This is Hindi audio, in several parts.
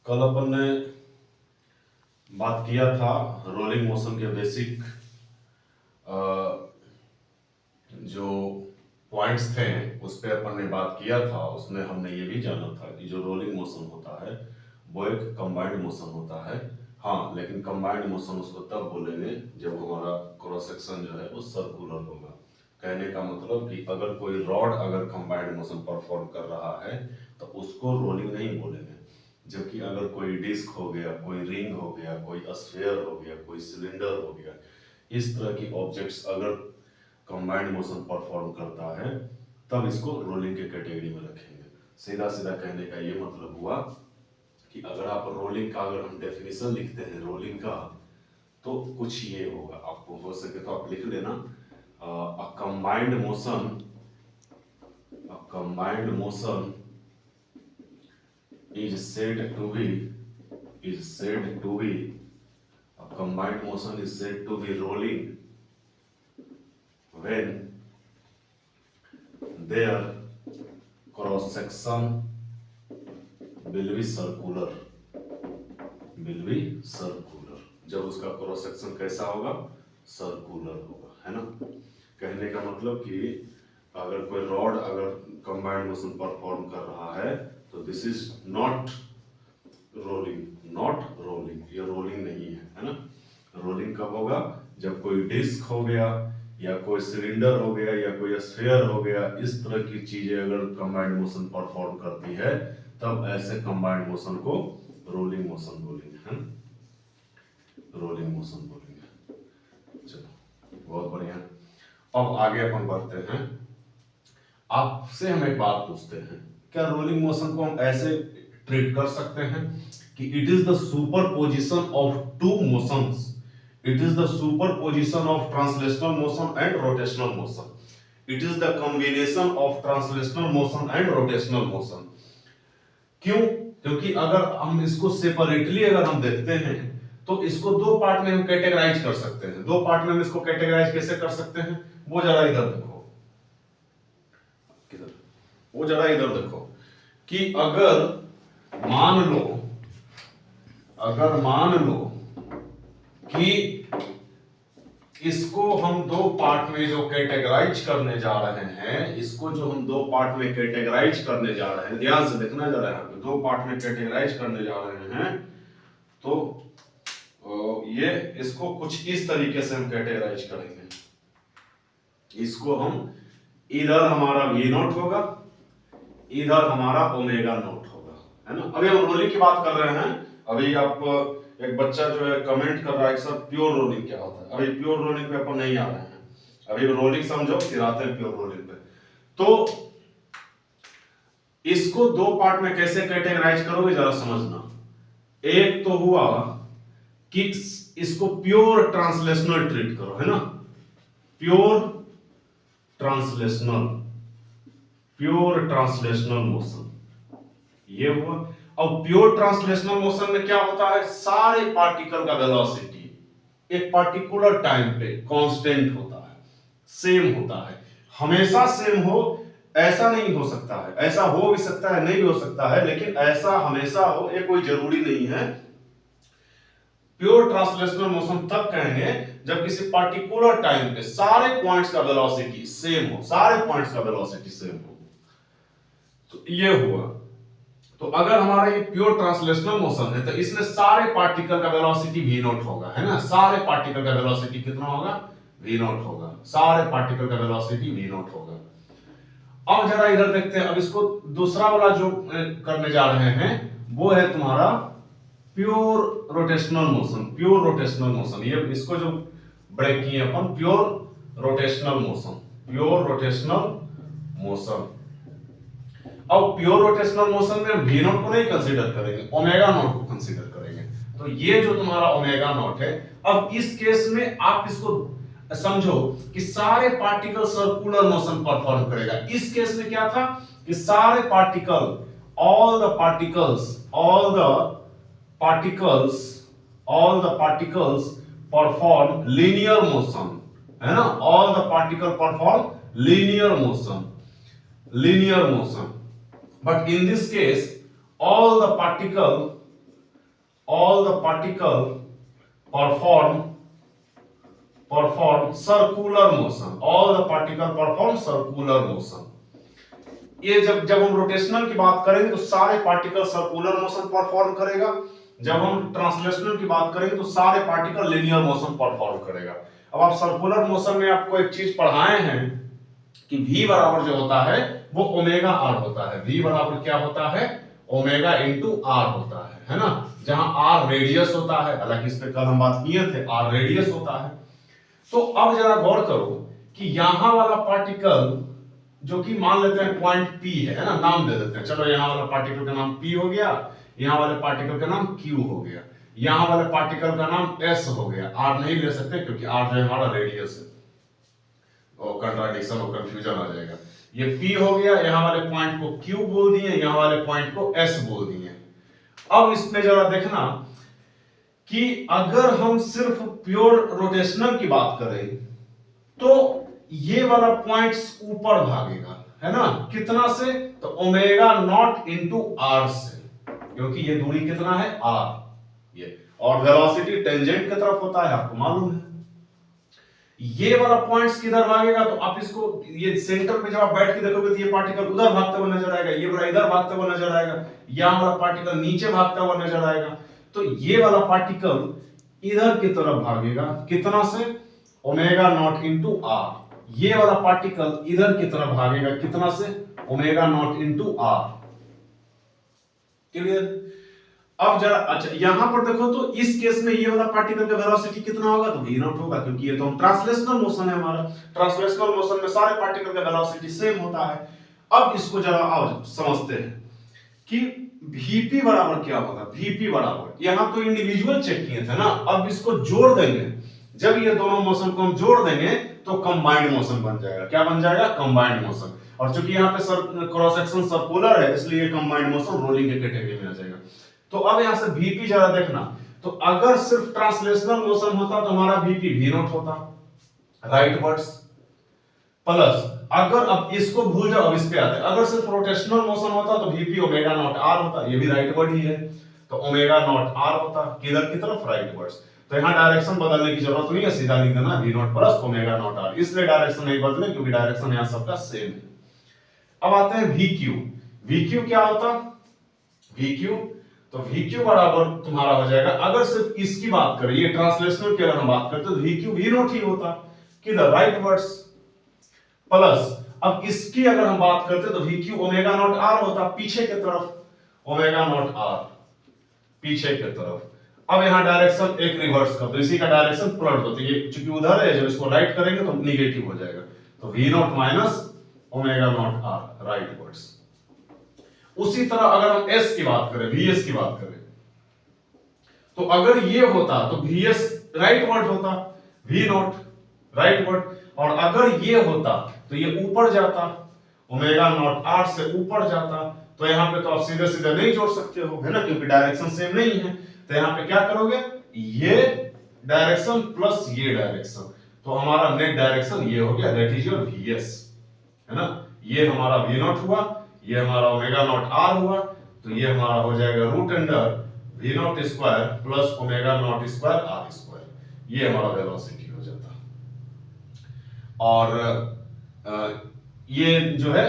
कल अपन ने बात किया था रोलिंग मोशन के बेसिक जो पॉइंट्स थे उस पर अपन ने बात किया था। उसमें हमने ये भी जाना था कि जो रोलिंग मोशन होता है वो एक कंबाइंड मोशन होता है। हाँ, लेकिन कंबाइंड मोशन उसको तब बोलेंगे जब हमारा क्रॉस सेक्शन जो है वो सर्कुलर होगा। कहने का मतलब कि अगर कोई रॉड अगर कंबाइंड मोशन परफॉर्म कर रहा है तो उसको रोलिंग नहीं बोलेंगे। जबकि अगर कोई डिस्क हो गया, कोई रिंग हो गया, कोई स्फीयर हो गया, कोई सिलेंडर हो गया, इस तरह की ऑब्जेक्ट्स अगर कंबाइंड मोशन परफॉर्म करता है तब इसको रोलिंग के कैटेगरी में रखेंगे। सीधा सीधा कहने का ये मतलब हुआ कि अगर आप रोलिंग का अगर हम डेफिनेशन लिखते हैं रोलिंग का तो कुछ ये होगा। आपको हो सके तो आप लिख लेना, a combined motion is said to be a combined motion is said to be rolling when their cross section will be circular जब उसका क्रॉस सेक्शन कैसा होगा, सर्कुलर होगा, है ना। कहने का मतलब कि अगर कोई रॉड अगर कंबाइंड मोशन परफॉर्म कर रहा है तो दिस इज नॉट रोलिंग, ये रोलिंग नहीं है ना। रोलिंग कब होगा, जब कोई डिस्क हो गया या कोई सिलेंडर हो गया या कोई स्फीयर हो गया, इस तरह की चीजें अगर कंबाइंड मोशन परफॉर्म करती है तब ऐसे कंबाइंड मोशन को रोलिंग मोशन बोलेंगे, है ना, रोलिंग मोशन बोलेंगे। चलो, बहुत बढ़िया। अब आगे अपन बढ़ते हैं। आपसे हम एक बात पूछते हैं, क्या रोलिंग मोशन को हम ऐसे ट्रीट कर सकते हैं कि it is the superposition of two motions, it is the superposition of translational motion and rotational motion, it is the combination of translational motion and rotational motion. क्यों? क्योंकि अगर हम इसको सेपरेटली अगर हम देखते हैं तो इसको दो पार्ट में हम कैटेगराइज कर सकते हैं। दो पार्ट में हम इसको कैटेगराइज कैसे कर सकते हैं, वो जरा इधर देखो, किधर, वो जरा इधर देखो कि अगर मान लो कि इसको हम दो पार्ट में जो कैटेगराइज करने जा रहे हैं, इसको जो हम दो पार्ट में कैटेगराइज करने जा रहे हैं, ध्यान से देखना जरा, यहाँ पे दो पार्ट में कैटेगराइज करने जा रहे हैं तो ये इसको कुछ इस तरीके से हम कैटेगराइज करेंगे। इसको हम इधर हमारा वी नॉट होगा, इधर हमारा ओमेगा नॉट होगा, है ना। अभी हम रोलिंग की बात कर रहे हैं। अभी आप एक बच्चा जो है कमेंट कर रहा है सर प्योर रोलिंग क्या होता है। अभी प्योर रोलिंग पे अपन नहीं आ रहे हैं, अभी रोलिंग समझो फिर आते हैं प्योर रोलिंग पे। तो इसको दो पार्ट में कैसे कैटेगराइज करोगे जरा समझना। एक तो हुआ कि इसको प्योर ट्रांसलेशनल ट्रीट करो, है ना, प्योर ट्रांसलेशनल मोशन, ये हुआ। अब प्योर ट्रांसलेशनल मोशन में क्या होता है, सारे पार्टिकल का वेलोसिटी एक पर्टिकुलर टाइम पे कांस्टेंट होता है, सेम होता है, हमेशा सेम हो ऐसा नहीं हो सकता है, ऐसा हो भी सकता है नहीं भी हो सकता है, लेकिन ऐसा हमेशा हो ये कोई जरूरी नहीं है। प्योर ट्रांसलेशनल मोशन तब कहेंगे जब किसी पर्टिकुलर टाइम पे सारे पॉइंट्स का वेलोसिटी सेम हो, सारे पॉइंट्स का वेलोसिटी सेम हो। तो ये हुआ। तो अगर हमारा ये प्योर ट्रांसलेशनल मोशन है तो इसमें सारे पार्टिकल का वेलोसिटी v नॉट होगा, है ना। सारे पार्टिकल का वेलोसिटी कितना होगा, v नॉट होगा, सारे पार्टिकल का वेलोसिटी v नॉट होगा। अब जरा इधर देखते हैं। अब इसको दूसरा वाला जो करने जा रहे हैं वो है तुम्हारा प्योर रोटेशनल मोशन। ये इसको जो ब्रेक किए अपन प्योर रोटेशनल मोशन। अब प्योर रोटेशनल मोशन में हम वी नॉट को नहीं कंसीडर करेंगे, ओमेगा नॉट को कंसीडर करेंगे। तो ये जो तुम्हारा ओमेगा नॉट है, अब इस केस में आप इसको समझो कि सारे पार्टिकल सर्कुलर मोशन परफॉर्म करेगा। इस केस में क्या था कि सारे particle all the particles perform linear motion, है ना। all the particle perform linear motion, but in this case all the particle all the particle perform circular motion, all the particle perform circular motion। ये जब जब हम रोटेशनल की बात करेंगे तो सारे पार्टिकल सर्कुलर मोशन परफॉर्म करेगा, जब हम ट्रांसलेशनल की बात करेंगे तो सारे पार्टिकल लिनियर मोशन परफॉर्म करेगा। अब आप सर्कुलर मोशन में आपको एक चीज पढ़ाए हैं कि v बराबर जो होता है वो ओमेगा आर होता है। v बराबर क्या होता है? ओमेगा इंटू आर होता है ना, जहां आर रेडियस होता है, हालांकि इस पे कल हम बात किए थे, आर रेडियस होता है। तो अब जरा गौर करो कि यहां वाला पार्टिकल जो कि मान लेते हैं पॉइंट P है ना, नाम दे देते हैं, चलो यहाँ वाला पार्टिकल का नाम P हो गया, यहाँ वाले पार्टिकल का नाम Q हो गया, यहाँ वाले पार्टिकल का नाम S हो गया। R नहीं ले सकते क्योंकि R जो है हमारा रेडियस है, और कंट्राडिक्शन और कंफ्यूजन आ जाएगा। ये P हो गया, यहाँ वाले पॉइंट को Q बोल दिए, यहाँ वाले पॉइंट को S बोल दिए। अब इसमें जरा देखना कि अगर हम सिर्फ प्योर रोटेशनल की बात करें तो ये वाला पॉइंट्स ऊपर भागेगा, है ना, कितना से? तो ओमेगा नॉट इंटू आर से, क्योंकि ये दूरी कितना है? आर। ये और वेलोसिटी टेंजेंट की तरफ होता है, आपको मालूम है। ये वाला पॉइंट्स किधर भागेगा? तो आप इसको ये सेंटर पे जब आप बैठ के देखोगे तो ये पार्टिकल उधर भागता हुआ नजर आएगा, ये वाला इधर भागता हुआ नजर आएगा, यहाँ वाला पार्टिकल नीचे भागता हुआ नजर आएगा। तो ये वाला पार्टिकल इधर की तरफ भागेगा, कितना से? Omega not into R. ये वाला पार्टिकल इधर की तरफ भागेगा, कितना से? Omega not into R. Clear? अब जरा अच्छा यहां पर देखो तो इस केस में ये वाला पार्टिकल का वेलोसिटी कितना होगा? तो v नॉट होगा, क्योंकि ये तो हम ट्रांसलेशनल मोशन है हमारा। ट्रांसलेशनल मोशन में सारे पार्टिकल का वेलोसिटी सेम होता है। अब इसको जरा आओ समझते हैं कि vp बराबर क्या होगा। vp बराबर, यहां तो इंडिविजुअल चेक किए थे ना, अब इसको जोड़ देंगे। जब ये दोनों मोशन को हम जोड़ देंगे तो कंबाइंड मोशन बन जाएगा। क्या बन जाएगा? Combined motion. और चूंकि यहाँ पे क्रॉस सेक्शन सर्कुलर है, इसलिए कंबाइंड मोशन रोलिंग के कैटेगरी में आ जाएगा। तो अब यहां से vp जरा देखना, तो अगर सिर्फ ट्रांसलेशनल मोशन होता तो हमारा vp v नॉट होता, राइटवर्ड्स, प्लस अगर अब इसको भूल जाओ, अब इस पे आते हैं, अगर सिर्फ रोटेशनल मोशन होता तो vp ओमेगा नॉट आर होता, ये भी राइटवर्ड ही है, तो ओमेगा नॉट आर होता, किधर की तरफ? राइटवर्ड्स। तो यहाँ डायरेक्शन बदलने की जरूरत नहीं है, सीधा लिख देना v not plus omega not R. इसलिए डायरेक्शन नहीं बदले क्योंकि डायरेक्शन यहाँ सबका सेम है। अब आते हैं vq। vq क्या होता? vq, तो vq बराबर तुम्हारा हो जाएगा, अगर सिर्फ इसकी बात करें, ये ट्रांसलेशनल की अगर हम बात करते तो vq v नॉट ही होता, किधर? राइटवर्ड्स, प्लस अब इसकी अगर हम बात करते तो vq ओमेगा नॉट आर होता, पीछे की तरफ, ओमेगा नॉट आर पीछे की तरफ। अब यहां डायरेक्शन एक रिवर्स कर दो, इसी का डायरेक्शन पलट दो, तो ये चूंकि उधर है, जब इसको राइट करेंगे तो निगेटिव हो जाएगा, तो v not minus omega not R, rightwards. उसी तरह अगर हम s की बात करें, vs की बात करें, तो अगर ये होता तो vs राइटवर्ड होता, v नॉट राइटवर्ड, और अगर ये होता तो ये ऊपर जाता, ओमेगा नॉट आर से ऊपर जाता। तो यहाँ पे तो आप सीधे सीधे नहीं जोड़ सकते हो, है ना, क्योंकि डायरेक्शन सेम नहीं है। तो यहाँ पे क्या करोगे? ये डायरेक्शन प्लस ये डायरेक्शन, तो हमारा नेट डायरेक्शन ये हो गया, दैट इज योर vs, है ना। ये हमारा v नॉट हुआ, ये हमारा ओमेगा नॉट आर हुआ, तो ये हमारा हो जाएगा root under v not square plus omega not square R square. ये हमारा वेलोसिटी हो जाता। और ये जो है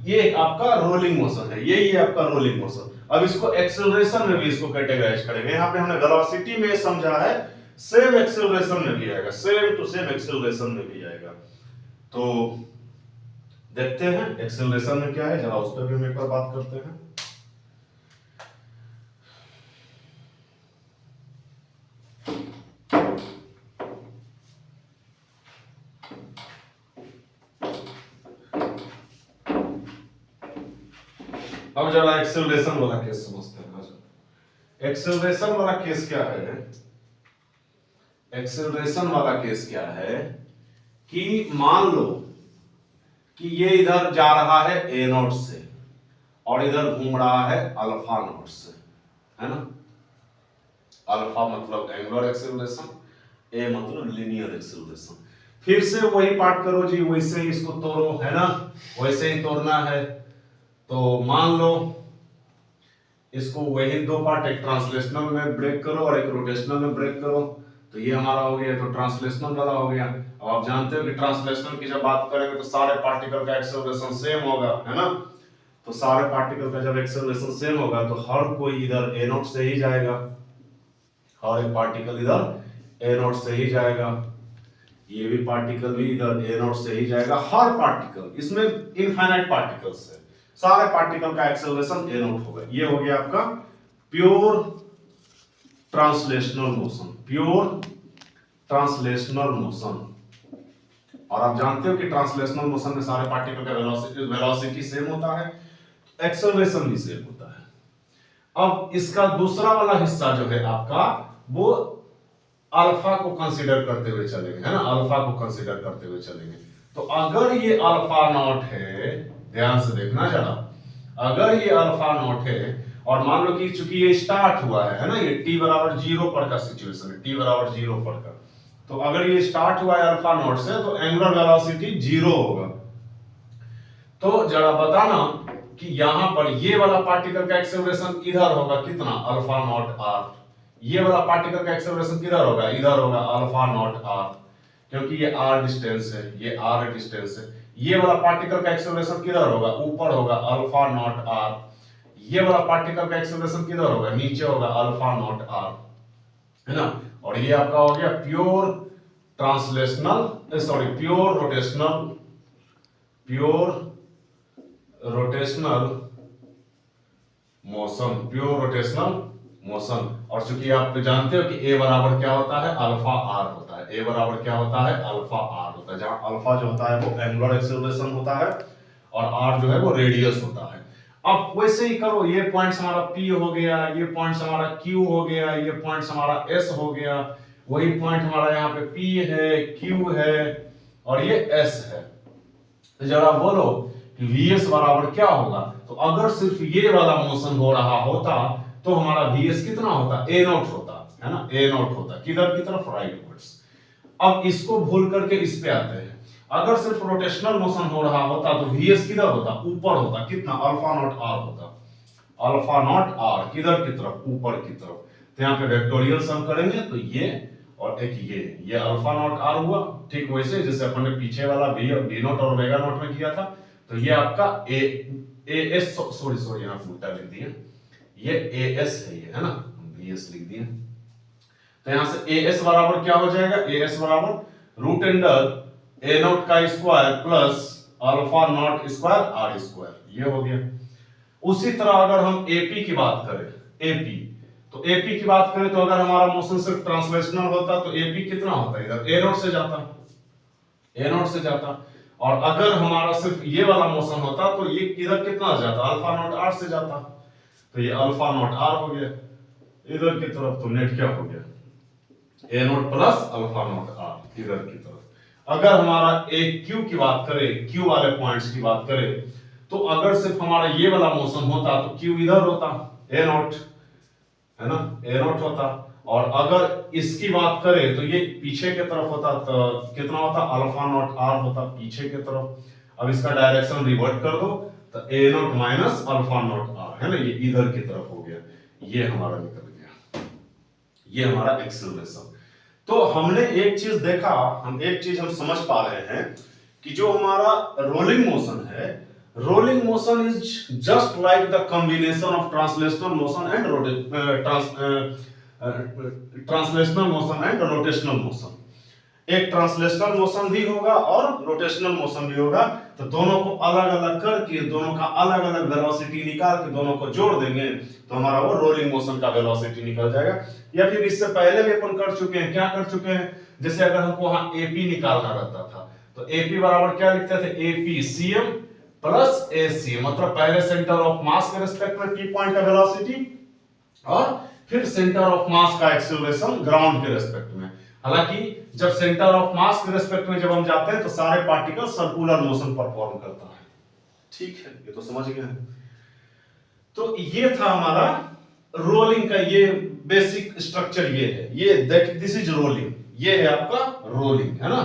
ये आपका रोलिंग मोशन है, ये आपका रोलिंग मोशन। अब इसको एक्सेलरेशन में भी इसको कैटेगराइज करेंगे। यहाँ पे हमने वेलोसिटी में समझा है, सेम एक्सेलरेशन में भी आएगा, सेम टू सेम एक्सेलरेशन में भी आएगा। तो देखते हैं एक्सेलरेशन में क्या है, जरा उस पर भी हम एक बार बात करते हैं। अब जरा एक्सेलरेशन वाला केस समझते हैं। एक्सेलरेशन वाला केस क्या है? एक्सेलरेशन वाला केस क्या है कि मान लो कि ये इधर जा रहा है ए नॉट से और इधर घूम रहा है अल्फा नॉट से, है ना। अल्फा मतलब एंगुलर एक्सेलरेशन, ए मतलब लीनियर एक्सेलरेशन। फिर से वही पार्ट करो जी, वैसे ही इसको तोड़ो, है ना, वैसे ही तोड़ना है। तो मान लो इसको वही दो पार्ट, एक ट्रांसलेशनल में ब्रेक करो और एक रोटेशनल में ब्रेक करो, तो ये हमारा हो गया, तो ट्रांसलेशनल वाला हो गया। अब आप जानते हो कि ट्रांसलेशनल की जब बात करेंगे तो सारे पार्टिकल का एक्सेलरेशन सेम होगा, है ना। तो सारे पार्टिकल का जब एक्सेलरेशन सेम होगा तो हर कोई इधर a नोट से ही जाएगा, हर एक पार्टिकल इधर a नोट से ही जाएगा, ये भी पार्टिकल भी इधर a नोट से ही जाएगा, हर पार्टिकल, इसमें इनफाइनाइट पार्टिकल्स है, सारे पार्टिकल का एक्सेलरेशन a नोट होगा। ये हो गया आपका pure translational motion, pure translational motion. और आप जानते हो कि ट्रांसलेशनल मोशन में सारे पार्टिकल का वेलोसिटी सेम होता है, एक्सेलरेशन भी सेम होता है। अब इसका दूसरा वाला हिस्सा जो है आपका, वो अल्फा को कंसीडर करते हुए चलेंगे, है ना, अल्फा को कंसीडर करते हुए चलेंगे। तो अगर ये अल्फा नॉट है, ध्यान से देखना जरा, अगर ये अल्फा नॉट है और मान लो कि चूंकि ये स्टार्ट हुआ है ना, ये t बराबर 0 पर का सिचुएशन है, t बराबर 0 पर का, तो अगर ये स्टार्ट हुआ है अल्फा नॉट से तो एंगुलर वेलोसिटी 0 होगा। तो जरा बताना कि यहां पर ये वाला पार्टिकल का एक्सेलरेशन इधर होगा कितना, अल्फा नॉट r, ये वाला पार्टिकल का एक्सेलरेशन किधर होगा, इधर होगा, अल्फा नॉट r, क्योंकि ये r डिस्टेंस है, ये r डिस्टेंस है। ये वाला पार्टिकल का एक्सेलरेशन किधर होगा, ऊपर होगा, अल्फा नॉट r। ये वाला पार्टिकल का एक्सेलरेशन किधर होगा, नीचे होगा, अल्फा नॉट r, है ना। और ये आपका हो गया pure translational, sorry pure rotational, pure rotational motion, pure rotational motion. और चूंकि आप जानते हो कि a बराबर क्या होता है, अल्फा r होता है, a बराबर क्या होता है, अल्फा r होता है, जहां अल्फा जो होता है वो एंगुलर एक्सेलरेशन होता है और r जो है वो रेडियस होता है। अब वैसे ही करो, ये पॉइंट्स हमारा p हो गया, ये पॉइंट्स हमारा q हो गया, ये पॉइंट्स हमारा s हो गया, वही पॉइंट हमारा यहाँ पे p है, q है और ये s है। तो जरा बोलो कि vs बराबर क्या होगा। तो अगर सिर्फ ये वाला मोशन हो रहा होता तो हमारा vs कितना होता, a नोट होता, है ना, a नोट होता, किधर की तरफ, राइटवर्ड्स। अब इसको भूल करके इस पे आते हैं, अगर सिर्फ रोटेशनल मोशन हो रहा होता तो vs किधर होता, ऊपर होता, कितना, अल्फा नॉट r होता, अल्फा नॉट r, किधर की तरफ, ऊपर की तरफ। तो यहाँ पे वेक्टोरियल सम करेंगे तो ये और एक ये अल्फा नॉट r हुआ, ठीक वैसे जैसे अपन ने पीछे वाला v नॉट और ओमेगा नॉट में किया था। तो ये आपका as, सॉरी यहाँ उल्टा लिख दिया, ये as है, ये है ना, vs लिख दिया। तो यहां से as बराबर क्या हो जाएगा, as बराबर रूट अंडर a नॉट का square plus alpha not square r square, ये हो गया। उसी तरह अगर हम AP की बात करें, AP, तो AP की बात करें तो अगर हमारा मोशन सिर्फ ट्रांसलेशनल होता तो AP कितना होता, इधर a नॉट से जाता, a नॉट से जाता। और अगर हमारा सिर्फ ये वाला मोशन होता तो ये इधर कितना जाता, अल्फा नॉट r से जाता। तो ये अल्फा नॉट r हो गया इधर की तरफ, तो नेट क्या हो गया, a not plus alpha not r इधर की तरफ। अगर हमारा एक Q की बात करें, Q वाले पॉइंट्स की बात करें, तो अगर सिर्फ हमारा ये वाला मोशन होता तो Q इधर होता, a नॉट, है ना, a नॉट होता। और अगर इसकी बात करें तो ये पीछे की तरफ होता, तो कितना होता, अल्फा नॉट r होता, पीछे की तरफ। अब इसका डायरेक्शन रिवर्ट कर दो तो a not minus alpha not r, है ना, ये इधर की तरफ हो गया, ये हमारा निकल गया, ये हमारा एक्सेलरेशन। तो हमने एक चीज देखा, हम एक चीज हम समझ पा रहे हैं कि जो हमारा रोलिंग मोशन है, rolling motion is just like the combination of translational motion and translational motion and rotational motion. एक ट्रांसलेशनल मोशन भी होगा और रोटेशनल मोशन भी होगा, तो दोनों को अलग अलग करके, दोनों का अलग अलग वेलोसिटी निकाल के दोनों को जोड़ देंगे तो हमारा वो रोलिंग मोशन का वेलोसिटी निकल जाएगा। या फिर इससे पहले भी अपन कर चुके हैं, क्या कर चुके हैं, जैसे अगर हमको वहां AP निकालना रहता था तो AP बराबर क्या लिखते थे, APCM प्लस AC, मतलब पहले सेंटर ऑफ मास के रिस्पेक्ट में P पॉइंट का वेलोसिटी और फिर सेंटर ऑफ मास का एक्सेलरेशन ग्राउंड के रिस्पेक्ट में। हालांकि जब सेंटर ऑफ मास के रिस्पेक्ट में जब हम जाते हैं तो सारे पार्टिकल सर्कुलर मोशन परफॉर्म करता है, ठीक है, ये तो समझ गए हैं। तो ये था हमारा रोलिंग का ये बेसिक स्ट्रक्चर, ये है, ये दैट दिस इज रोलिंग, ये है आपका रोलिंग, है ना।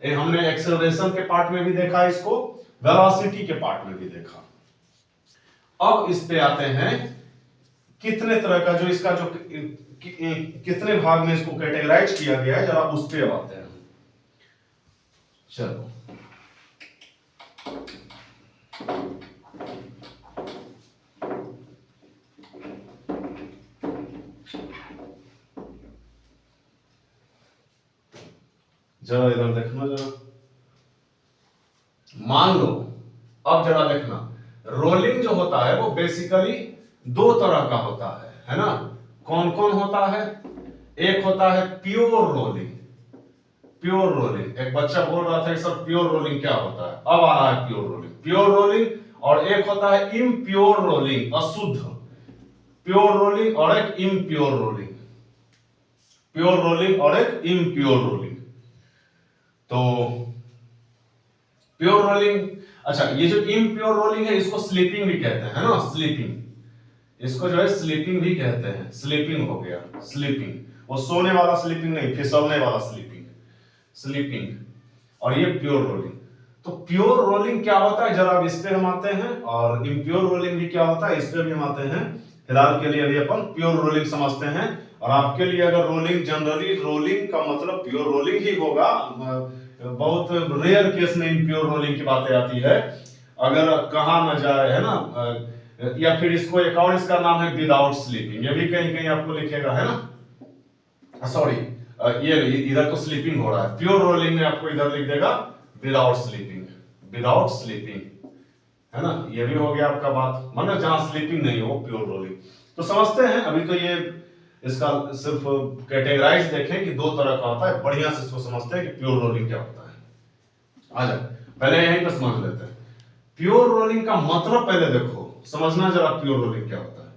ये हमने एक्सेलरेशन के पार्ट में भी देखा, इसको वेलोसिटी के पार्ट में भी देखा। अब इस पे आते हैं कितने तरह का जो इसका जो कितने भाग में इसको कैटेगराइज किया गया है, जरा उस पे आते हैं। चलो जरा इधर देखना जरा, मान लो अब जरा देखना, रोलिंग जो होता है वो बेसिकली दो तरह का होता है ना। कौन कौन होता है? एक होता है प्योर रोलिंग। प्योर रोलिंग, एक बच्चा बोल रहा था कि सर प्योर रोलिंग क्या होता है, अब आ रहा है प्योर रोलिंग। प्योर रोलिंग, और एक होता है इम्प्योर रोलिंग, अशुद्ध। प्योर रोलिंग और एक इम्प्योर रोलिंग। प्योर रोलिंग और एक इम्प्योर रोलिंग। तो प्योर रोलिंग, अच्छा ये जो इम्प्योर रोलिंग है इसको स्लीपिंग भी कहते हैं, है ना। स्लीपिंग, इसको जो है स्लीपिंग भी कहते हैं। स्लीपिंग हो गया, स्लीपिंग, वो सोने वाला स्लीपिंग नहीं, फिसलने वाला स्लीपिंग, स्लीपिंग। और ये प्योर रोलिंग। तो प्योर रोलिंग क्या होता है जरा अब इस पे हम आते हैं, और इम्प्योर रोलिंग भी क्या होता है इस पे भी हम आते हैं। फिलहाल के लिए अभी अपन प्योर रोलिंग समझते हैं। और आपके लिए अगर रोलिंग, जनरली रोलिंग का मतलब प्योर रोलिंग ही होगा, बहुत रेयर केस में इम्प्योर रोलिंग की बातें आती है, अगर कहा न जाए, है ना। या फिर इसको एक और इसका नाम है विदाउट स्लीपिंग, ये भी कहीं कहीं आपको लिखेगा, है ना। सॉरी, ये इधर तो स्लीपिंग हो रहा है, प्योर रोलिंग में आपको इधर लिख देगा विदाउट स्लीपिंग, विदाउट स्लीपिंग, है ना। ये भी हो गया आपका बात, मतलब जहां स्लीपिंग नहीं हो प्योर रोलिंग। तो समझते हैं अभी तो ये इसका सिर्फ कैटेगराइज देखें कि दो तरह का होता है, बढ़िया से इसको समझते हैं कि प्योर रोलिंग क्या होता है। आ जाओ पहले यहीं पर समझ लेते हैं प्योर रोलिंग का मतलब। पहले देखो समझना जरा प्योर रोलिंग क्या होता है।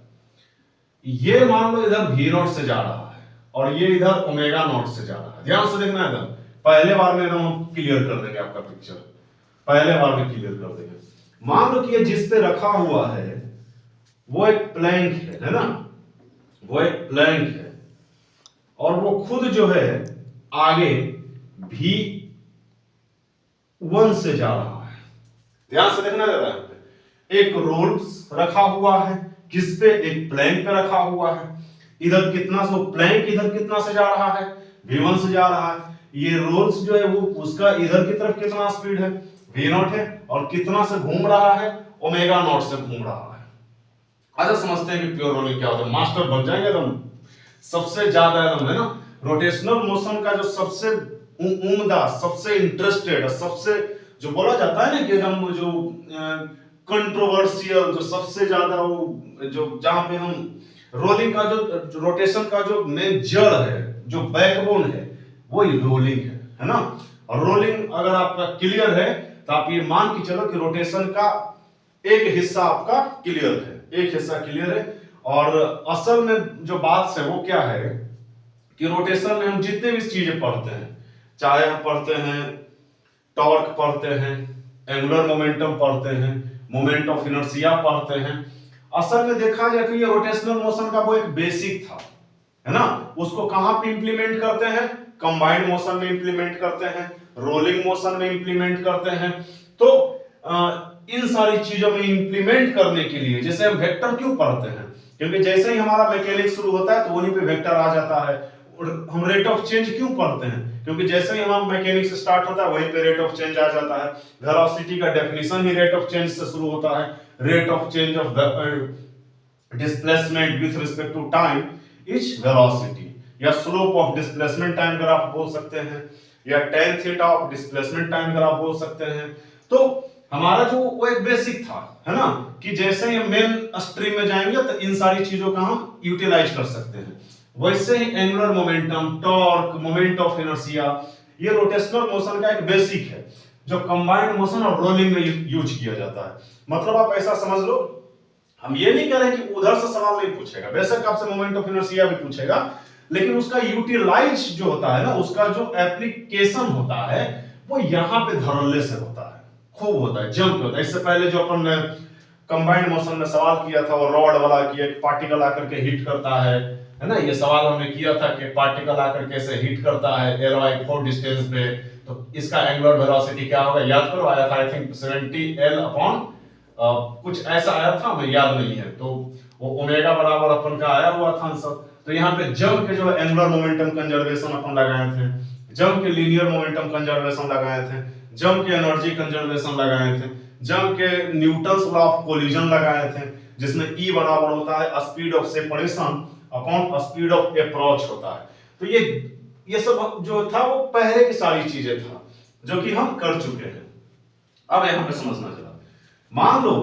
ये मान लो इधर वी नॉट से जा रहा है और ये इधर ओमेगा नॉट से जा रहा है, ध्यान से देखना एकदम, पहले बार में एकदम हम क्लियर कर देंगे आपका पिक्चर, पहले बार में क्लियर कर देंगे। मान लो कि ये जिस पे रखा हुआ है वो एक प्लैंक है ना, वो एक प्लैंक है, और वो खुद जो है आगे V1 से जा रहा है। ध्यान से देखना जरा, एक रोल्स रखा हुआ है, किस पे? एक प्लैंक पे रखा हुआ है। इधर कितना से प्लैंक इधर कितना से जा रहा है? V1 से जा रहा है। ये रोल्स जो है वो उसका इधर की तरफ कितना स्पीड है? V0 है, और कितना से घूम रहा है? ओमेगा नॉट से घूम रहा है। अच्छा समझते हैं कि प्योर रोलिंग क्या होता है, मास्टर बन जाएंगे एकदम, सबसे ज्यादा एकदम, है ना। रोटेशनल मोशन का जो सबसे उम्दा, सबसे इंटरेस्टेड, सबसे जो बोला जाता है ना कि एकदम जो कंट्रोवर्शियल, जो सबसे ज्यादा वो जो जहां पे हम रोलिंग का जो रोटेशन का जो मेन जड़ है, जो बैकबोन है, वो रोलिंग है ना। और रोलिंग अगर आपका क्लियर है तो आप ये मान के चलो कि रोटेशन का एक हिस्सा आपका क्लियर है, एक हिस्सा क्लियर है। और असल में जो बात है वो क्या है कि रोटेशन में हम जितने भी चीजें पढ़ते हैं, चाहे हम पढ़ते हैं टॉर्क पढ़ते हैं, एंगुलर मोमेंटम पढ़ते हैं, मोमेंट ऑफ इनर्शिया पढ़ते हैं, असल में देखा जाए तो ये रोटेशनल मोशन का वो एक बेसिक था, है ना। उसको कहां पे इंप्लीमेंट करते हैं? कंबाइंड मोशन में इंप्लीमेंट करते हैं, रोलिंग मोशन में इंप्लीमेंट करते हैं। तो इन सारी चीजों में इंप्लीमेंट करने के लिए, जैसे हम वेक्टर क्यों पढ़ते हैं? क्योंकि जैसे ही हमारा मैकेनिक्स शुरू होता है तो वहीं पे वेक्टर आ जाता है। हम रेट ऑफ चेंज क्यों पढ़ते हैं? क्योंकि जैसे ही हमारा मैकेनिक्स स्टार्ट होता है वहीं पे रेट ऑफ चेंज आ जाता है। वेलोसिटी का डेफिनेशन ही रेट ऑफ चेंज से शुरू होता है। Rate of change of displacement with respect to time is velocity, या स्लोप ऑफ डिस्प्लेसमेंट टाइम अगर आप बोल सकते हैं, या tan theta of displacement time अगर आप बोल सकते हैं। तो हमारा जो वो एक बेसिक था, है ना, कि जैसे ही मेन स्ट्रीम में जाएंगे तो इन सारी चीजों का हम यूटिलाइज कर सकते हैं। वैसे ही angular momentum, torque, moment of inertia, ये रोटेशनल मोशन का एक बेसिक है जो कंबाइंड मोशन और रोलिंग में यूज किया जाता है। मतलब आप ऐसा समझ लो, हम ये नहीं कह रहे कि उधर से सवाल नहीं पूछेगा, बेशक आपसे मोमेंट ऑफ इनर्शिया भी पूछेगा, लेकिन उसका यूटिलाइज जो होता है ना, उसका जो एप्लीकेशन होता है वो यहां पे धड़ल्ले से होता है, खूब होता है, जंप होता है। इससे पहले जो अपन ने कंबाइंड मोशन में सवाल किया था वो रॉड वाला, कि एक पार्टिकल आकर के हिट करता है ना, ये सवाल हमने किया था कि पार्टिकल आकर कैसे हिट करता है L/4 डिस्टेंस पे, तो इसका एंगुलर वेलोसिटी क्या होगा, याद करो, आया था आई थिंक 70 L अपॉन कुछ ऐसा आया था, हमें याद नहीं है। तो वो ओमेगा बराबर अपन का आया हुआ था आंसर। तो यहाँ पे जम के जो है एंगुलर मोमेंटम कंजर्वेशन अपन लगाए थे, जम के लीनियर मोमेंटम कंजर्वेशन लगाए थे, जम के एनर्जी कंजर्वेशन लगाए थे, जम के न्यूटन्स लॉ ऑफ कोलिजन लगाए थे, जिसमें E बराबर होता है speed of separation upon speed of approach होता है। तो ये सब जो था वो पहले की सारी चीजें था जो कि हम कर चुके हैं। अब यहां पे समझना जरा, मान लो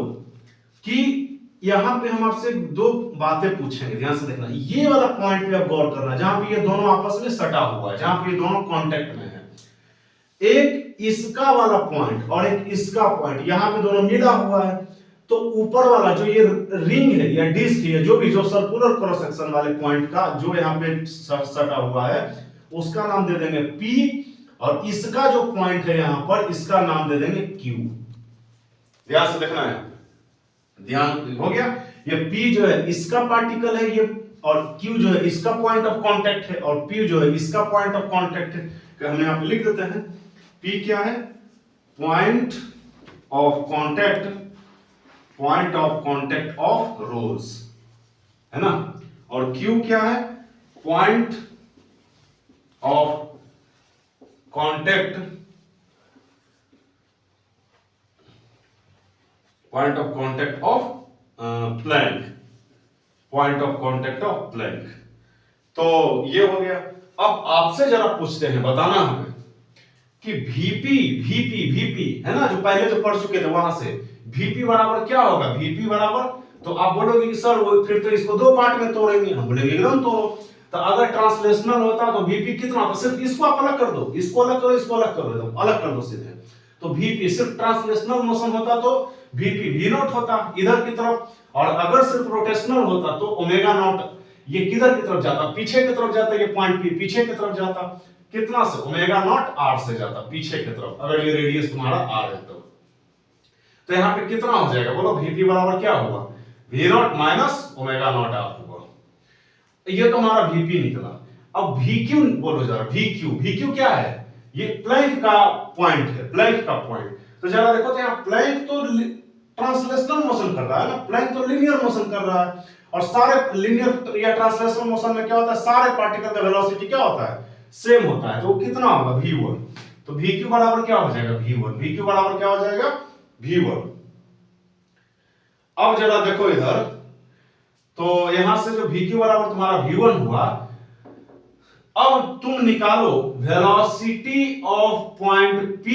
कि यहां पे हम आपसे दो बातें पूछेंगे, ध्यान से देखना। ये वाला पॉइंट पे आप गौर करना जहां पे ये दोनों आपस में सटा हुआ है, जहां पे ये दोनों कांटेक्ट में है, एक इसका वाला पॉइंट और एक इसका पॉइंट यहां पे दोनों मिला हुआ है। तो ऊपर वाला जो ये रिंग है या डिस्क है, जो भी जो सर्कुलर क्रॉस सेक्शन वाले पॉइंट का जो यहाँ पे सटा हुआ है, उसका नाम दे देंगे P, और इसका जो पॉइंट है यहां पर इसका नाम दे देंगे Q। ध्यान से देखना है, ध्यान हो गया। ये P जो है इसका पार्टिकल है ये, और Q जो है इसका पॉइंट ऑफ कांटेक्ट है, और P जो है इसका पॉइंट ऑफ कांटेक्ट है। हम यहां पे लिख देते हैं P क्या है, point of contact, point of contact of रोज, है ना, और Q क्या है, point of contact, point of contact of Planck, point of contact of Planck. तो ये हो गया। अब आपसे जरा पूछते हैं, बताना हमें कि VP है ना, जो पहले जो पढ़ चुके थे वहां से, VP बराबर क्या होगा, VP बराबर, तो आप बोलोगे कि सर वो फिर तो इसको दो पार्ट में तोड़ेंगे, हम बोलेंगे एकदम तोड़ो। तो अगर ट्रांसलेशनल होता तो VP कितना होता, सिर्फ इसको आप अलग कर दो, इसको अलग करो, इसको अलग करो, एकदम अलग कर दो सीधे। तो VP सिर्फ ट्रांसलेशनल मोशन होता तो VP V नॉट होता इधर की तरफ, और अगर सिर्फ रोटेशनल होता तो ओमेगा नॉट ये किधर की तरफ जाता, पीछे की तरफ जाता, ये पॉइंट P पीछे की तरफ जाता, कितना से, ओमेगा नॉट R से जाता पीछे की तरफ, अगर ये रेडियस तुम्हारा R है तो यहां पे कितना हो जाएगा बोलो, VP बराबर क्या होगा, V not minus omega not R होगा। ये तो हमारा VP निकला। अब VQ बोलो जरा, VQ क्या है, ये प्लैंक का पॉइंट है, प्लैंक का पॉइंट। तो जरा देखो तो यहाँ प्लैंक तो ट्रांसलेशनल मोशन कर रहा है ना, प्लैंक तो लीनियर मोशन कर रहा है, और सारे लीनियर या ट्रांसलेशनल मोशन में क्या होता है, सारे पार्टिकल का वेलोसिटी क्या होता है, सेम होता है। तो कितना होगा, V1। तो VQ बराबर क्या हो जाएगा, V1। VQ बराबर क्या हो जाएगा, V1। अब जरा देखो इधर, तो यहां से जो VQ बराबर तुम्हारा V1 हुआ, अब तुम निकालो velocity of point P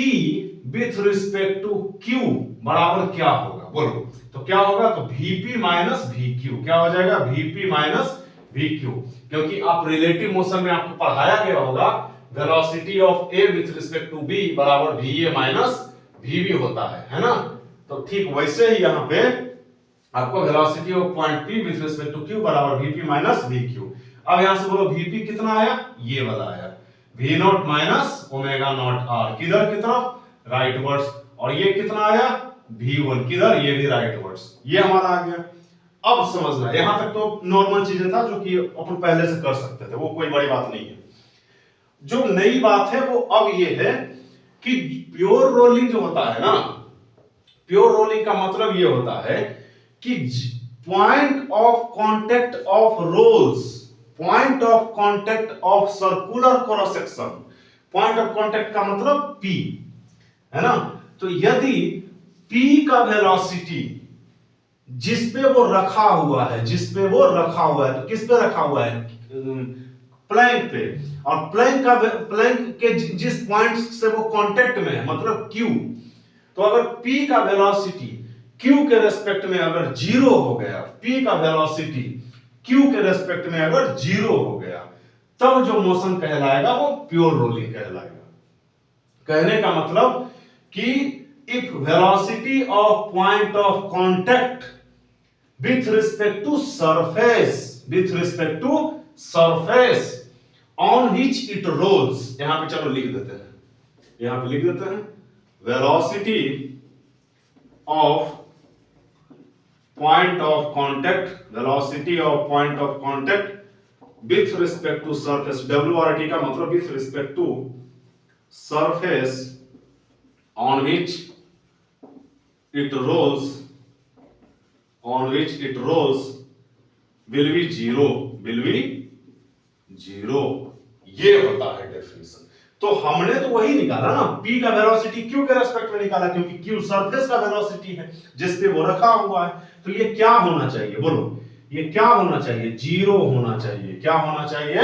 with respect to Q बराबर क्या होगा, बोलो। तो क्या होगा, तो VP माइनस VQ, क्या हो जाएगा, VP माइनस VQ, क्योंकि आप रिलेटिव मोशन में आपको पढ़ाया गया होगा velocity of A with respect to B बराबर VA माइनस VB होता है ना। तो ठीक वैसे ही यहां पे आपको velocity of point P with respect to Q बराबर VP माइनस VQ। अब यहां से बोलो VP कितना आया, ये वाला आया, V not minus omega not R, किधर की तरफ, राइट वर्ड्स, और ये कितना आया, V1 किधर, ये भी राइट वर्ड्स, ये हमारा आ गया। अब समझना, यहां तक तो नॉर्मल चीजें था जो कि अपन पहले से कर सकते थे, वो कोई बड़ी बात नहीं है। जो नई बात है वो अब ये है कि प्योर रोलिंग जो होता है ना, प्योर रोलिंग का मतलब ये होता है कि point of contact of rolls, point of contact of circular cross section, point of contact का मतलब P है ना। तो यदि P का वेलोसिटी जिस पे वो रखा हुआ है, जिस पे वो रखा हुआ है, तो किस पे रखा हुआ है, प्लैंक पे, और प्लैंक के जिस पॉइंट से वो कांटेक्ट में है मतलब Q, तो अगर P का वेलोसिटी Q के रेस्पेक्ट में अगर जीरो हो गया, P का वेलोसिटी Q के रेस्पेक्ट में अगर जीरो हो गया, तब जो मोशन कहलाएगा वो प्योर रोलिंग कहलाएगा। कहने का मतलब कि if velocity of point of contact with respect to surface, with respect to surface on which it rolls, यहां पे चलो लिख देते हैं, यहां पे लिख देते हैं velocity of point of contact, velocity of point of contact with respect to surface, WRT का मतलब with respect to surface on which it rolls, on which it rolls will be zero, will be zero. ये होता है डेफिनेशन। तो हमने तो वही निकाला ना, P का वेलोसिटी Q के रेस्पेक्ट में निकाला, क्योंकि Q सरफेस का वेलोसिटी है जिस पे वो रखा हुआ है। तो ये क्या होना चाहिए बोलो, ये क्या होना चाहिए, जीरो होना चाहिए। क्या होना चाहिए,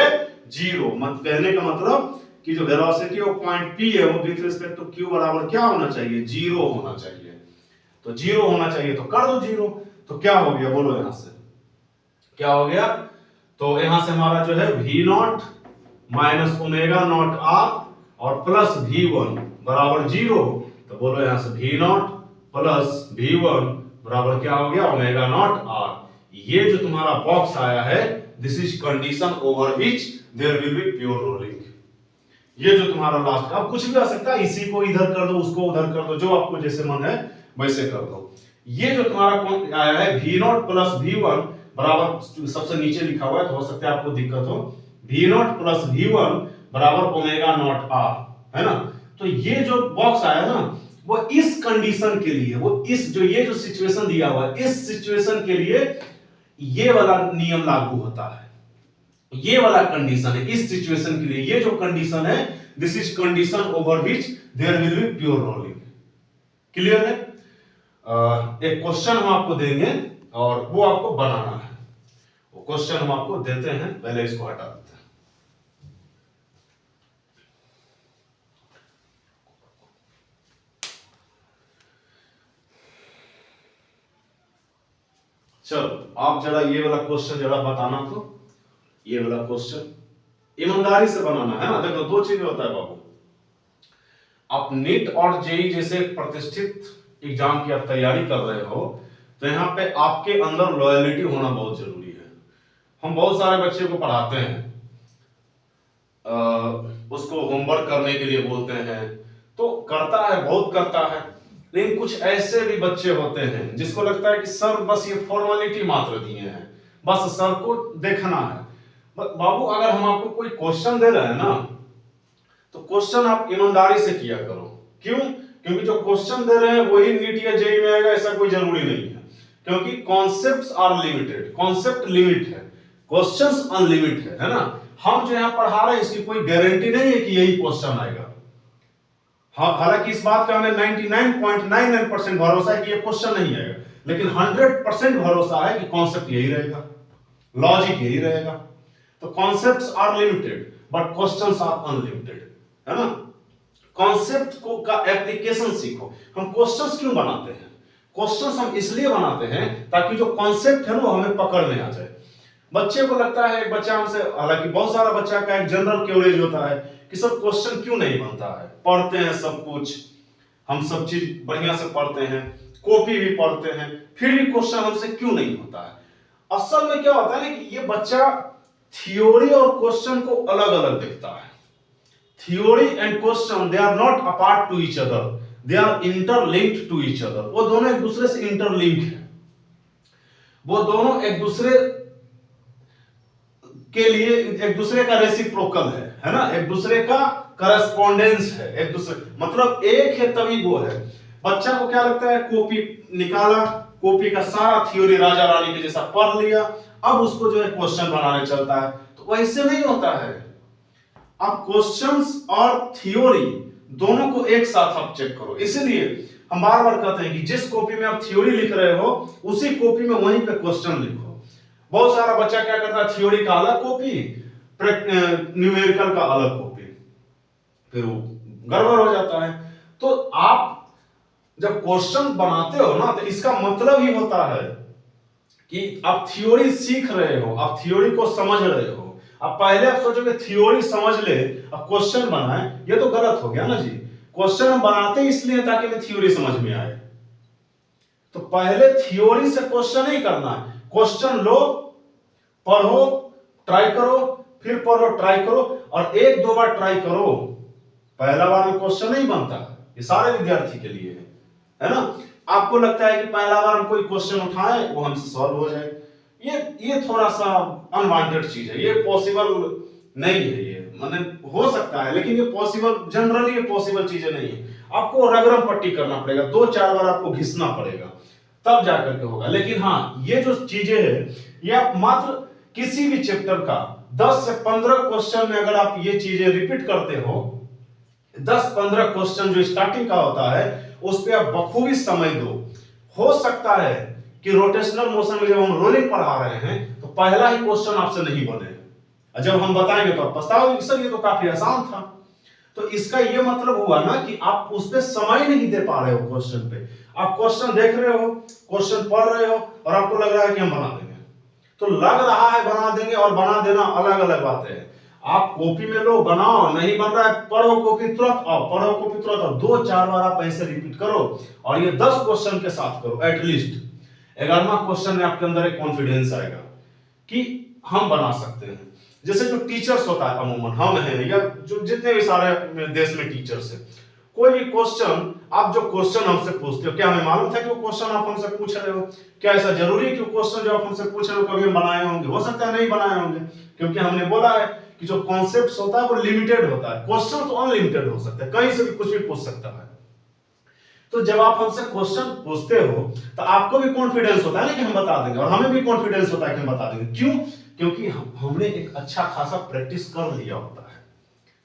जीरो। मत कहने का मतलब कि जो वेलोसिटी ऑफ पॉइंट P है वो विद रिस्पेक्ट टू Q बराबर क्या होना चाहिए, जीरो होना चाहिए। तो जीरो होना चाहिए, तो कर दो जीरो। तो क्या हो गया बोलो, यहां से क्या हो गया, तो यहां से हमारा जो है V0 minus omega not R और प्लस V1 बराबर जीरो। तो बोलो यहां से V0 प्लस V1 बराबर क्या हो गया, ओमेगा नॉट R। ये जो तुम्हारा बॉक्स आया है, this is condition over which there will be pure rolling. ये जो तुम्हारा लास्ट, अब कुछ भी आ सकता है, इसी को इधर कर दो, उसको उधर कर दो, जो आपको जैसे मन है वैसे कर दो। ये जो तुम्हारा आया है V0 प्लस V1 बराबर, सबसे नीचे लिखा हुआ है तो हो सकता है आपको दिक्कत हो, V0 प्लस V1 बराबर ओमेगा नॉट R, है ना। तो ये जो बॉक्स आया ना, वो इस कंडीशन के लिए, वो इस जो ये जो सिचुएशन दिया हुआ है, इस सिचुएशन के लिए ये वाला नियम लागू होता है। ये वाला कंडीशन है इस सिचुएशन के लिए, ये जो कंडीशन है, this is condition over which there will be pure rolling. Clear है। एक क्वेश्चन हम आपको देंगे और वो आपको बनाना है। वो क्वेश्चन हम आपको देते हैं, पहले इसको हटा देते हैं। चलो आप जरा ये वाला क्वेश्चन जरा बताना, तो ये वाला क्वेश्चन ईमानदारी से बनाना है ना। देखो दो चीजें होता है बाबू, आप नीट और जेई जैसे प्रतिष्ठित एग्जाम की आप तैयारी कर रहे हो, तो यहाँ पे आपके अंदर लॉयलिटी होना बहुत जरूरी है। हम बहुत सारे बच्चे को पढ़ाते हैं, उसको होमवर्क करने के लिए बोलते हैं, तो करता है, बहुत करता है। लेकिन कुछ ऐसे भी बच्चे होते हैं जिसको लगता है कि सर बस ये फॉर्मेलिटी मात्र दिए हैं, बस सर को देखना है। बाबू अगर हम आपको कोई क्वेश्चन दे रहे हैं ना, तो क्वेश्चन आप ईमानदारी से किया करो। क्यों, क्योंकि जो क्वेश्चन दे रहे हैं वही नीट या जेईई में आएगा ऐसा कोई जरूरी नहीं है। क्योंकि concepts are limited, concept limit है, क्वेश्चंस अनलिमिट है ना। हम जो यहां पढ़ा रहे हैं इसकी कोई गारंटी नहीं है कि यही क्वेश्चन आएगा। हालांकि इस बात का हमें 99.99% भरोसा है कि ये क्वेश्चन नहीं आएगा, लेकिन 100% भरोसा है कि कॉन्सेप्ट यही रहेगा, लॉजिक यही रहेगा। तो concepts are limited but questions are unlimited, है ना। कॉन्सेप्ट को का एप्लीकेशन सीखो। हम क्वेश्चंस क्यों बनाते हैं, क्वेश्चंस हम इसलिए बनाते हैं ताकि जो कॉन्सेप्ट है ना वो हमें पकड़ में आ जाए। बच्चे को लगता है, एक बच्चा हमसे, हालांकि बहुत सारा बच्चा का एक जनरल क्यूरेज होता है कि सब क्वेश्चन क्यों नहीं बनता है। पढ़ते हैं सब कुछ, हम सब चीज बढ़िया से पढ़ते हैं, कॉपी भी पढ़ते हैं, फिर भी क्वेश्चन हमसे क्यों नहीं होता है। असल में क्या होता है ना कि ये बच्चा थ्योरी और क्वेश्चन को अलग अलग देखता है। Theory and question they are not apart to each other, they are interlinked to each other. वो दोनों एक दूसरे से इंटरलिंक है, वो दोनों एक दूसरे के लिए एक दूसरे का रेसिप्रोकल है ना, एक दूसरे का करस्पॉन्डेंस है, एक दूसरे मतलब एक है तभी वो है। बच्चा को क्या लगता है, कॉपी निकाला, कॉपी का सारा थ्योरी राजा रानी के जैसा पढ़ लिया, अब उसको जो है क्वेश्चन बनाने चलता है। तो वैसे नहीं होता है। अब क्वेश्चंस और थ्योरी दोनों को एक साथ आप चेक करो। इसीलिए हम बार बार कहते हैं कि जिस कॉपी में आप थ्योरी लिख रहे हो उसी कॉपी में वहीं पे क्वेश्चन लिखो। बहुत सारा बच्चा क्या करता है, थ्योरी का अलग कॉपी, न्यूमेरिकल का अलग कॉपी, फिर वो गड़बड़ हो जाता है। तो आप जब क्वेश्चन बनाते हो ना, तो इसका मतलब ही होता है कि आप थ्योरी सीख रहे हो, आप थ्योरी को समझ रहे हो। अब पहले आप सोचोगे थ्योरी समझ ले अब क्वेश्चन बनाए, ये तो गलत हो गया ना जी। क्वेश्चन हम बनाते इसलिए ताकि हमें थ्योरी समझ में आए। तो पहले थ्योरी से क्वेश्चन ही करना है। क्वेश्चन लो, पढ़ो, ट्राई करो, फिर पढ़ो, ट्राई करो, और एक दो बार ट्राई करो, पहला बार में क्वेश्चन नहीं बनता। ये सारे विद्यार्थी के लिए है ना। आपको लगता है कि पहला बार हम कोई क्वेश्चन उठाए वो हमसे सॉल्व हो जाए, ये थोड़ा सा अनवांटेड चीज है, ये पॉसिबल नहीं है। ये माने हो सकता है लेकिन ये पॉसिबल, जनरली ये पॉसिबल चीजें नहीं है। आपको रगड़म पट्टी करना पड़ेगा, दो चार बार आपको घिसना पड़ेगा, तब जाकर के होगा। लेकिन हाँ, ये जो चीजें है ये आप मात्र किसी भी चैप्टर का 10 से 15 क्वेश्चन में अगर आप ये चीजें रिपीट करते हो, 10-15 क्वेश्चन जो स्टार्टिंग का होता है उस पे आप बखूबी समय दो, हो सकता है कि रोटेशनल मोशन में जब हम रोलिंग पढ़ा रहे हैं तो पहला ही क्वेश्चन आपसे नहीं बने, जब हम बताएंगे तो आप पछताओगे सर ये तो काफी आसान था। तो इसका ये मतलब हुआ ना कि आप उस पे समय नहीं दे पा रहे हो क्वेश्चन पे। आप क्वेश्चन देख रहे हो, क्वेश्चन पढ़ रहे हो और आपको लग रहा है कि हम बना देंगे, तो लग रहा है बना देंगे और बना देना अलग अलग बातें हैं। आप कॉपी में लो, बनाओ, नहीं बन रहा है पढ़ो कॉपी तुरंत आओ, पढ़ो कॉपी तुरंत आओ, 2-4 बार आप ऐसे रिपीट करो और ये 10 क्वेश्चन के साथ करो एटलीस्ट। 11वां क्वेश्चन में आपके अंदर एक कॉन्फिडेंस आएगा कि हम बना सकते हैं। जैसे जो टीचर्स होता है अमूमन हम हैं या जो जितने भी सारे देश में टीचर्स हैं, कोई भी क्वेश्चन आप जो क्वेश्चन हमसे पूछते हो, क्या हमें मालूम था कि वो क्वेश्चन आप हमसे पूछ रहे हो? क्या ऐसा जरूरी है कि वो क्वेश्चन जो आप हमसे पूछ रहे हो कभी हम बनाए होंगे? हो सकता है नहीं बनाए होंगे, क्योंकि हमने बोला है कि जो कॉन्सेप्ट होता है वो लिमिटेड होता है, क्वेश्चन तो अनलिमिटेड हो सकता है, कहीं से भी कुछ भी पूछ सकता है। तो जब आप हमसे क्वेश्चन पूछते हो तो आपको भी कॉन्फिडेंस होता है ना कि हम बता देंगे, और हमें भी कॉन्फिडेंस होता है कि हम बता देंगे। क्यों? क्योंकि हमने एक अच्छा खासा प्रैक्टिस कर लिया होता है,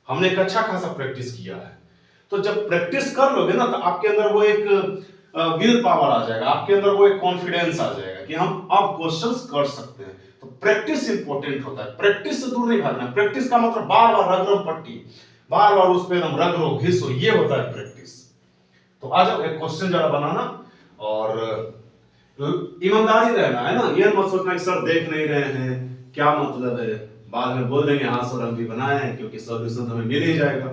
हमने एक अच्छा खासा प्रैक्टिस किया है। तो जब प्रैक्टिस कर लोगे ना तो आपके अंदर वो एक विल पावर आ जाएगा, आपके अंदर वो एक कॉन्फिडेंस आ जाएगा कि हम अब क्वेश्चंस कर सकते हैं। तो प्रैक्टिस इंपॉर्टेंट होता है, प्रैक्टिस से दूर नहीं भागना। प्रैक्टिस का मतलब बार बार रगड़ो पट्टी, बार बार उस पे एकदम रगड़ो घिसो, ये होता है प्रैक्टिस। तो आ जाओ एक क्वेश्चन जरा बनाना, और ईमानदारी रहना है ना, ये मत सोचना कि सर देख नहीं रहे हैं क्या मतलब है, बाद में बोल देंगे हाँ सर हम भी बनाए हैं, क्योंकि सॉल्यूशन हमें मिल ही जाएगा।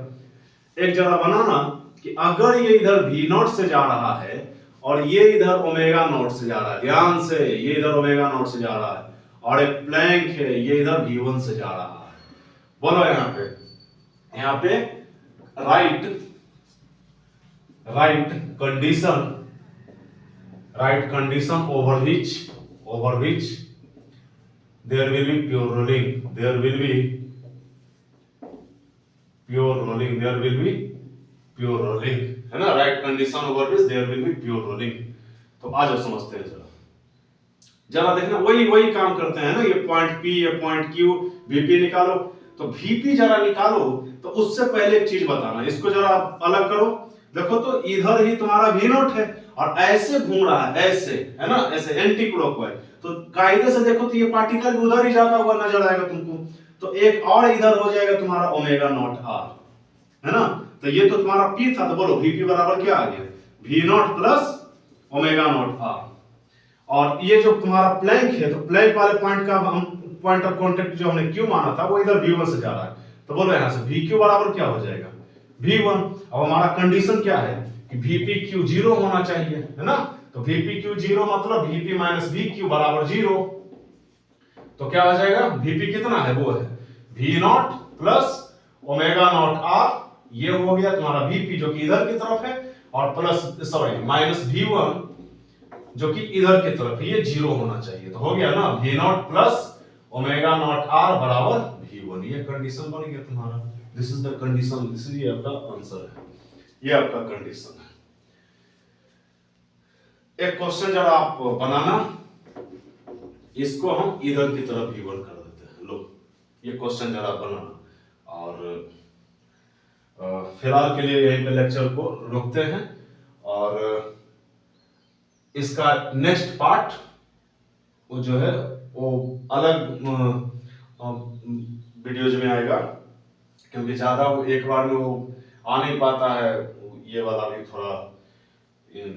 एक जरा बनाना कि अगर ये इधर v नॉट से जा रहा है और ये इधर ओमेगा नॉट से जा रहा है, ध्यान से ये इधर ओमेगा नॉट से जा रहा है, और एक प्लैंक है ये इधर v1 से जा रहा है। बोलो यहाँ पे right condition over which there will be pure rolling, there will be pure rolling, है ना, right condition over which there will be pure rolling। तो आ जाओ समझते हैं जरा देखना, वही काम करते हैं ना, ये पॉइंट P या पॉइंट Q, VP निकालो। तो VP जरा निकालो तो उससे पहले एक चीज बताना, इसको जरा अलग करो। देखो तो इधर ही तुम्हारा V नॉट है और ऐसे घूम रहा है, ऐसे है ना, ऐसे एंटी क्लॉकवाइज। तो कायदे से देखो तो ये पार्टिकल उधर ही जाता हुआ नजर आएगा तुमको। तो एक और इधर हो जाएगा तुम्हारा ओमेगा नॉट R, है ना। तो ये तो तुम्हारा P था, तो बोलो VP बराबर क्या आ गया? V not plus omega not R। और ये जो तुम्हारा प्लैंक है, तो प्लैंक वाले पॉइंट का हम पॉइंट ऑफ कांटेक्ट जो हमने Q माना था वो इधर V1 से जा रहा है। तो बोलो यहाँ से VQ बराबर क्या हो जाएगा? V1। अब हमारा कंडीशन क्या है कि VPQ 0 होना चाहिए, है ना। तो VPQ 0 मतलब VP माइनस VQ बराबर 0। तो क्या आ जाएगा? VP कितना है? वो है V not plus omega not R, ये हो गया तुम्हारा VP जो कि इधर की तरफ है, और प्लस माइनस V1 जो कि इधर की तरफ है, ये 0 होना चाहिए। तो हो गया ना V not plus omega not R बराबर V1। ये कंडीशन बन गया तुम्हारा। This is the condition, this is आपका आंसर है, ये आपका कंडीशन है। एक क्वेश्चन जरा आप बनाना, इसको हम इधर की तरफ V1 कर देते हैं। लो ये क्वेश्चन जरा बनाना, और फिलहाल के लिए यहीं पे लेक्चर को रोकते हैं, और इसका नेक्स्ट पार्ट वो जो है वो अलग वीडियोज में आएगा, क्योंकि ज्यादा वो एक बार में वो आ नहीं पाता है, ये वाला भी थोड़ा,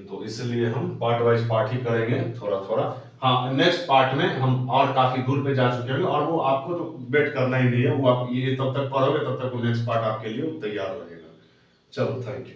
तो इसलिए हम पार्ट वाइज पार्ट ही करेंगे थोड़ा थोड़ा। हाँ, नेक्स्ट पार्ट में हम और काफी दूर पे जा चुके हैं, और वो आपको तो वेट करना ही नहीं है, वो आप ये तब तक पढ़ोगे तब तक वो नेक्स्ट पार्ट आपके लिए तैयार रहेगा। चलो थैंक यू।